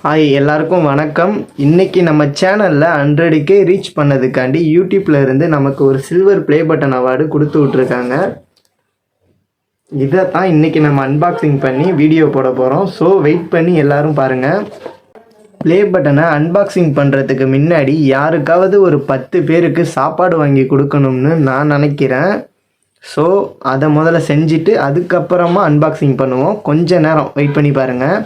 Hi எல்லாருக்கும் வணக்கம். இன்றைக்கி நம்ம சேனலில் 100K ரீச் பண்ணதுக்காண்டி யூடியூப்பில் இருந்து நமக்கு ஒரு சில்வர் ப்ளே பட்டன் அவார்டு கொடுத்து விட்ருக்காங்க. இதை தான் இன்றைக்கி நம்ம அன்பாக்சிங் பண்ணி வீடியோ போட போகிறோம். ஸோ வெயிட் பண்ணி எல்லோரும் பாருங்கள். ப்ளே பட்டனை அன்பாக்சிங் பண்ணுறதுக்கு முன்னாடி யாருக்காவது ஒரு 10 பேருக்கு சாப்பாடு வாங்கி கொடுக்கணும்னு நான் நினைக்கிறேன். ஸோ அதை முதல்ல செஞ்சுட்டு அதுக்கப்புறமா அன்பாக்சிங் பண்ணுவோம். கொஞ்ச நேரம் வெயிட் பண்ணி பாருங்கள்.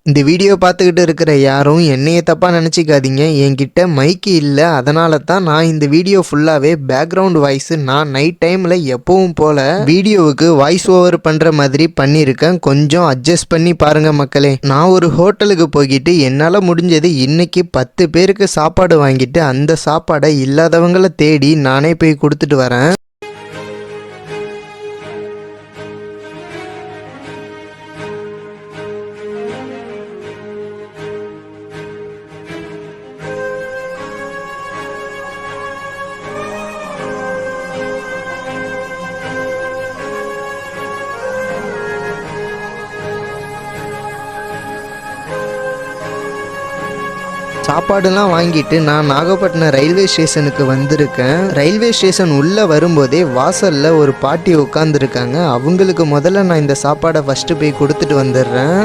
இந்த வீடியோ பார்த்துக்கிட்டு இருக்கிற யாரும் என்னைய தப்பாக நினச்சிக்காதீங்க. என்கிட்ட மைக்கு இல்லை, அதனால தான் நான் இந்த வீடியோ ஃபுல்லாகவே பேக்ரவுண்ட் வாய்ஸு நான் நைட் டைமில் எப்பவும் போல் வீடியோவுக்கு வாய்ஸ் ஓவர் பண்ணுற மாதிரி பண்ணியிருக்கேன். கொஞ்சம் அட்ஜஸ்ட் பண்ணி பாருங்கள் மக்களே. நான் ஒரு ஹோட்டலுக்கு போய்கிட்டு என்னால் முடிஞ்சது இன்றைக்கி 10 பேருக்கு சாப்பாடு வாங்கிட்டு அந்த சாப்பாடை இல்லாதவங்களை தேடி நானே போய் கொடுத்துட்டு வரேன். சாப்பாடுலாம் வாங்கிட்டு நான் நாகப்பட்டினம் ரயில்வே ஸ்டேஷனுக்கு வந்திருக்கேன். ரயில்வே ஸ்டேஷன் உள்ளே வரும்போதே வாசலில் ஒரு பாட்டி உட்காந்துருக்காங்க. அவங்களுக்கு முதல்ல நான் இந்த சாப்பாடை ஃபஸ்ட்டு போய் கொடுத்துட்டு வந்துடுறேன்.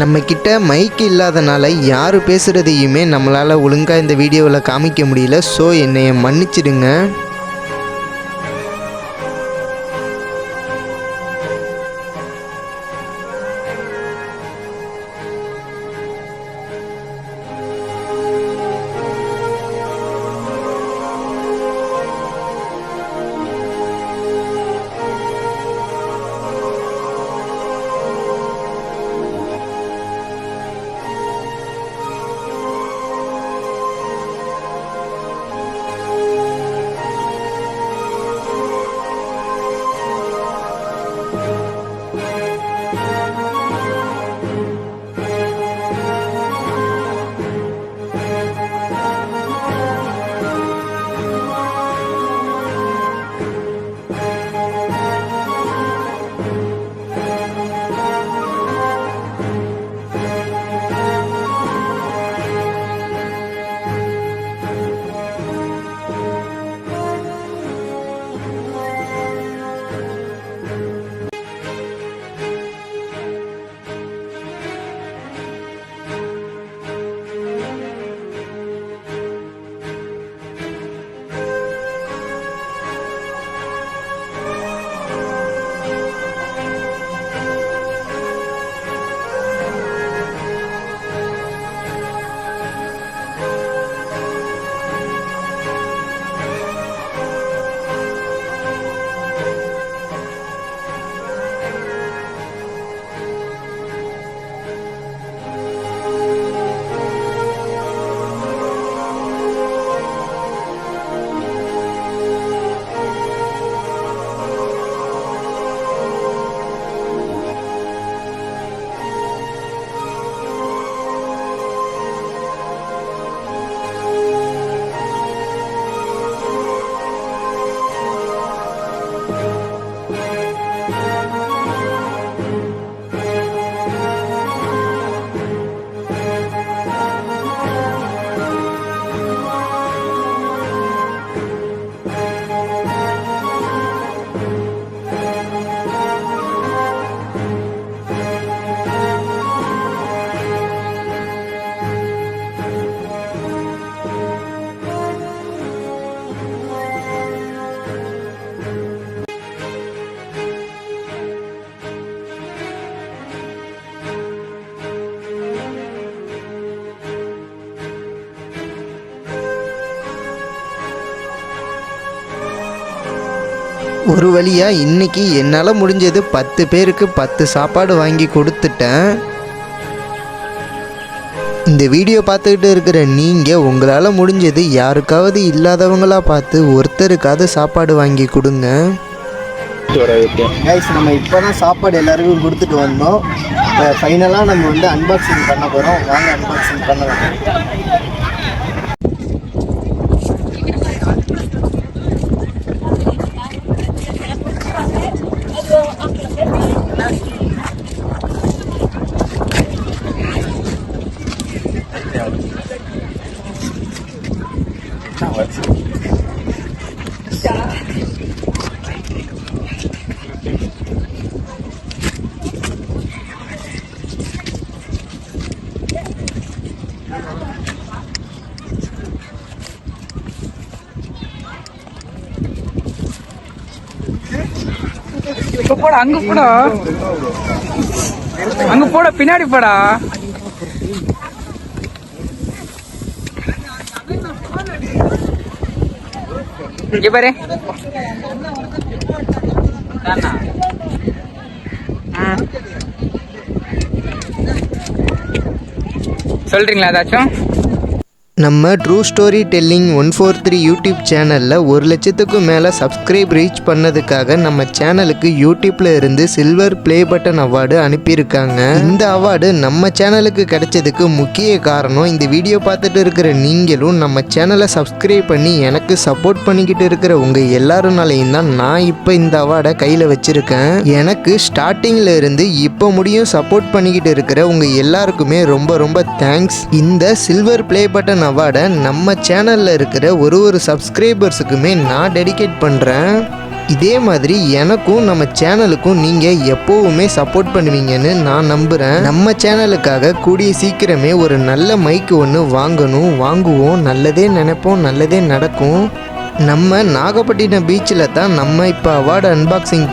நம்மக்கிட்ட மைக் இல்லாதனால யார் பேசுகிறதையுமே நம்மளால் ஒழுங்காக இந்த வீடியோவில் காமிக்க முடியல. ஸோ என்னைய மன்னிச்சிடுங்க. ஒரு வழியாக இன்னைக்கு என்னால் முடிஞ்சது 10 பேருக்கு 10 சாப்பாடு வாங்கி கொடுத்துட்டேன். இந்த வீடியோ பார்த்துக்கிட்டு இருக்கிற நீங்கள் உங்களால் முடிஞ்சது யாருக்காவது இல்லாதவங்களா பார்த்து ஒருத்தருக்காவது சாப்பாடு வாங்கி கொடுங்க. கைஸ், நம்ம இப்போ தான் சாப்பாடு எல்லாருக்கும் கொடுத்துட்டு வந்தோம். இப்போ ஃபைனலாக நம்ம வந்து அன்பாக்சிங் பண்ண போகிறோம். வாங்க அன்பாக்சிங் பண்ணலாம். போடா, அங்க போடா, அங்க போட, பின்னாடி போடா. இங்க பாரு. சொல்றீங்களா ஏதாச்சும்? நம்ம ட்ரூ ஸ்டோரி டெல்லிங் 143 யூடியூப் சேனலில் 1 லட்சத்துக்கும் மேலே சப்ஸ்கிரைப் ரீச் பண்ணதுக்காக நம்ம சேனலுக்கு யூடியூப்பில் இருந்து சில்வர் ப்ளே பட்டன் அவார்டு அனுப்பியிருக்காங்க. இந்த அவார்டு நம்ம சேனலுக்கு கிடைச்சதுக்கு முக்கிய காரணம் இந்த வீடியோ பார்த்துட்டு இருக்கிற நீங்களும் நம்ம சேனலை சப்ஸ்கிரைப் பண்ணி எனக்கு சப்போர்ட் பண்ணிக்கிட்டு இருக்கிற உங்கள் எல்லாருனாலையும் தான் நான் இப்போ இந்த அவார்டை கையில் வச்சுருக்கேன். எனக்கு ஸ்டார்டிங்கில் இருந்து இப்போ முடியும் சப்போர்ட் பண்ணிக்கிட்டு இருக்கிற உங்கள் எல்லாருக்குமே ரொம்ப ரொம்ப தேங்க்ஸ். இந்த சில்வர் ப்ளே பட்டன் அவார்டை நம்ம சேனலில் இருக்கிற ஒரு சப்ஸ்கிரைபர்ஸுக்குமே நான் டெடிகேட் பண்ணுறேன். இதே மாதிரி எனக்கும் நம்ம சேனலுக்கும் நீங்கள் எப்போவுமே சப்போர்ட் பண்ணுவீங்கன்னு நான் நம்புகிறேன். நம்ம சேனலுக்காக கூடிய சீக்கிரமே ஒரு நல்ல மைக்கு ஒன்று வாங்குவோம். நல்லதே நினைப்போம், நல்லதே நடக்கும். நம்ம நாகப்பட்டினம் பீச்சில் தான் நம்ம இப்போ அவார்டு அன்பாக்சிங்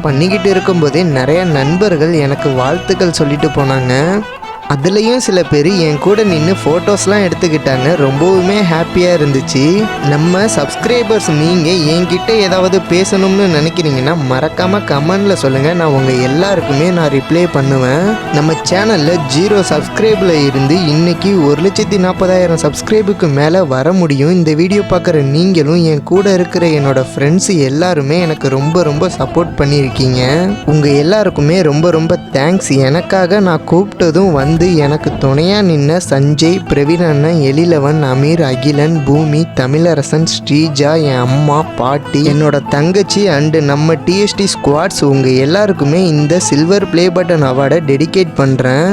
பண்ணிக்கிட்டு இருக்கும்போதே நிறைய நண்பர்கள் எனக்கு வாழ்த்துக்கள் சொல்லிட்டு போனாங்க. அதுலேயும் சில பேர் என் கூட நின்று ஃபோட்டோஸ்லாம் எடுத்துக்கிட்டாங்க. ரொம்பவுமே ஹாப்பியாக இருந்துச்சு. நம்ம சப்ஸ்கிரைபர்ஸ் நீங்கள் என்கிட்ட ஏதாவது பேசணும்னு நினைக்கிறீங்கன்னா மறக்காமல் கமெண்டில் சொல்லுங்கள். நான் உங்கள் எல்லாருக்குமே நான் ரிப்ளை பண்ணுவேன். நம்ம சேனலில் 0 சப்ஸ்கிரைபில் இருந்து இன்றைக்கி 1,40,000 சப்ஸ்கிரைபுக்கு மேலே வர முடியும். இந்த வீடியோ பார்க்குற நீங்களும் என் கூட இருக்கிற என்னோடய ஃப்ரெண்ட்ஸ் எல்லாருமே எனக்கு ரொம்ப ரொம்ப சப்போர்ட் பண்ணியிருக்கீங்க. உங்கள் எல்லாருக்குமே ரொம்ப ரொம்ப தேங்க்ஸ். எனக்காக நான் கூப்பிட்டதும் வந்து எனக்கு துணையாக நின்ன சஞ்சய், பிரவீன் அண்ணன், எழிலவன், அமீர், அகிலன், பூமி, தமிழரசன், ஸ்ரீஜா, என் அம்மா, பாட்டி, என்னோட தங்கச்சி அண்டு நம்ம டிஎஸ்டி ஸ்குவாட்ஸ் உங்கள் எல்லாருக்குமே இந்த சில்வர் ப்ளே பட்டன் அவார்டை டெடிகேட் பண்ணுறேன்.